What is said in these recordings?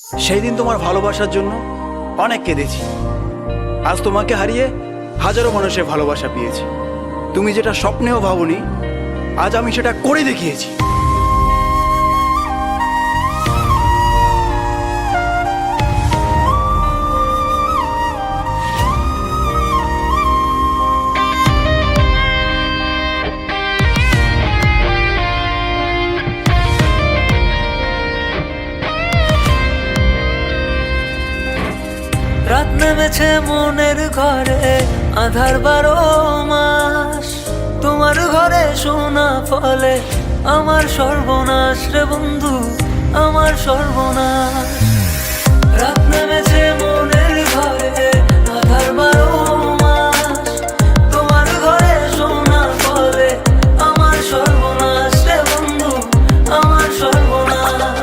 সেই দিন তোমার ভালোবাসার জন্য অনেক কেঁদেছি। আজ তোমাকে হারিয়ে হাজারো মানুষের ভালোবাসা পেয়েছি। তুমি যেটা স্বপ্নেও ভাবনি, আজ আমি সেটা করে দেখিয়েছি। রাত নেমেছে মনের ঘরে, আধার 12 মাস। তোমার ঘরে শোনা ফলে আমার সর্বনাশ রে বন্ধু, আমার সর্বনাশ। রাত নেমেছে মনের ঘরে, আধার 12 মাস। তোমার ঘরে শোনা ফলে আমার সর্বনাশ রে বন্ধু, আমার সর্বনাশ।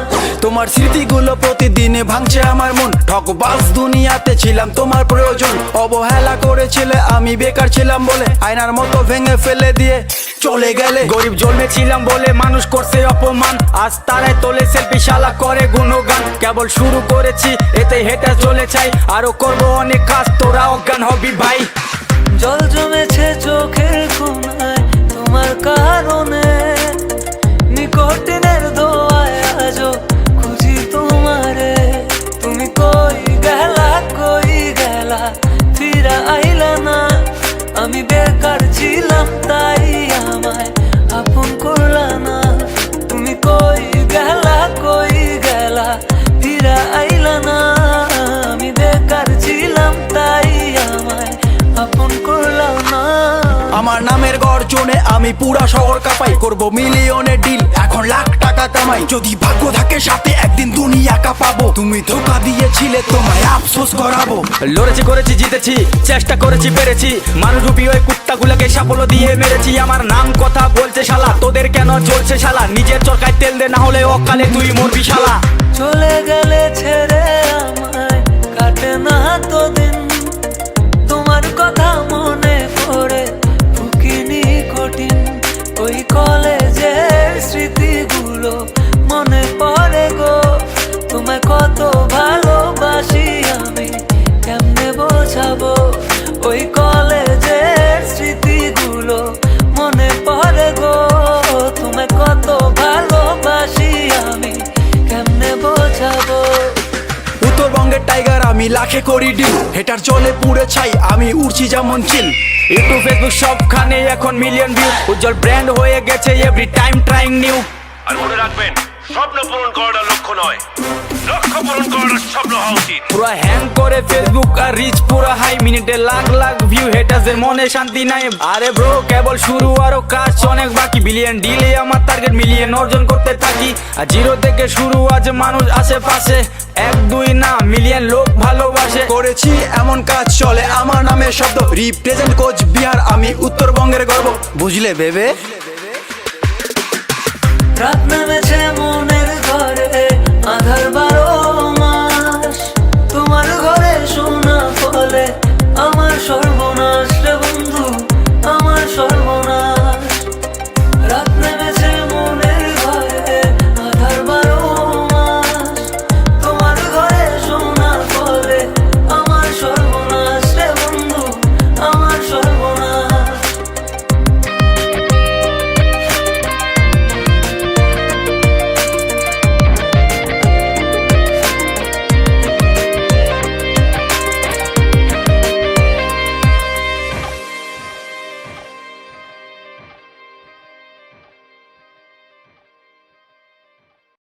তোমার স্মৃতিগুলো প্রতিদিনে ভাঙছে আমার মন। ঠকবাজ দুনিয়াতে ছিলাম তোমার প্রয়োজন। অবহেলা করেছিলে, আমি বেকার ছিলাম বলে আয়নার মতো ভেঙে ফেলে দিয়ে চলে গেলে। গরিব জন্মেছিলাম বলে মানুষ করছে অপমান, আজ তারাই তোলে সেলফি, শালা করে গুণগান। কেবল শুরু করেছি, এতে হেঁটে চলে চাই, আরো করবো অনেক কাজ, তোরা অজ্ঞান হবি ভাই। জল জমেছে চোখের কোণায় তোমার কারণে, নিকটিনের দোয়ায় আজও খুঁজি তোমারে। তুমি কই গেলা, ফিরা আইলা না। আমি বেকার ছিলাম তাই আমায় আপন করলা না। তুমি কই গেলা, ফিরা আইলা না। আমি বেকার ছিলাম তাই আমায় আপন করলা না। আমার নামের গর্জনে আমি পুরা শহর কাঁপাই, করবো মিলিয়নের ডিল, এখন লাখ টাকা কামাই। যদি ভাগ্য থাকে সাথে একদিন দুনিয়া কাঁপাবো। তুমি ধোকা দিয়েছিলে, তোমায় আফসোস করাবো। লড়েছি, করেছি, জিতেছি, চেষ্টা করেছি, পেরেছি। মানুষরূপী ওই কুত্তাগুলোকে সাফল্য দিয়ে মেরেছি। আমার নাম কথা বলছে শালা, তোদের কেন চলছে শালা? নিজের চরকায় তেল দে, না হলে অকালে তুই মরবি শালা। চলে গেলে ছেড়ে আমায় কাটে না তো দিন, তোমার কথা মনে পড়ে ফুকিনি কঠিন। ওই কলেজের স্মৃতিগুলো মনে পড়ে গো, তোমায় কত ভালোবাসি আমি কেমনে বোঝাবো। ওই কলেজের স্মৃতিগুলো মনে পড়ে গো, তোমায় কত ভালোবাসি আমি কেমনে বোঝাবো। উত্তরবঙ্গের টাইগার আমি, লাখে করি ডিল, হেটার চলে পুড়ে ছাই, আমি উড়ছি যেমন চিল। ইউটিউব, ফেসবুক সবখানে এখন মিলিয়ন ভিউ, উজ্জ্বল ব্র্যান্ড হয়ে গেছে এভরি টাইম ট্রাইং নিউ। আর মনে রাখবেন, স্বপ্ন পূরণ করাটা লক্ষ্য নয়, লক্ষ্য পূরণ করাটা স্বপ্ন হওয়া উচিত। পুরো হ্যাং করে ফেসবুক আর রিচ পুরো হাই, মিনিটে লাখ লাখ ভিউ, হেটারদের মনে শান্তি নাই। আরে ব্রো কেবল শুরু, আরো কাজ অনেক বাকি। বিলিয়ন ডিলে আমার টার্গেট, মিলিয়ন অর্জন করতে থাকি। আর জিরো থেকে শুরু, আজ মানুষ আশেপাশে, 1 2 না মিলিয়ন লোক ভালোবাসে। করেছি এমন কাজ চলে আমার নামে শব্দ, রিপ্রেজেন্ট কোচ বিহার, আমি উত্তরবঙ্গের গর্ব, বুঝলে ভেবে। রাত নেমেছে মনে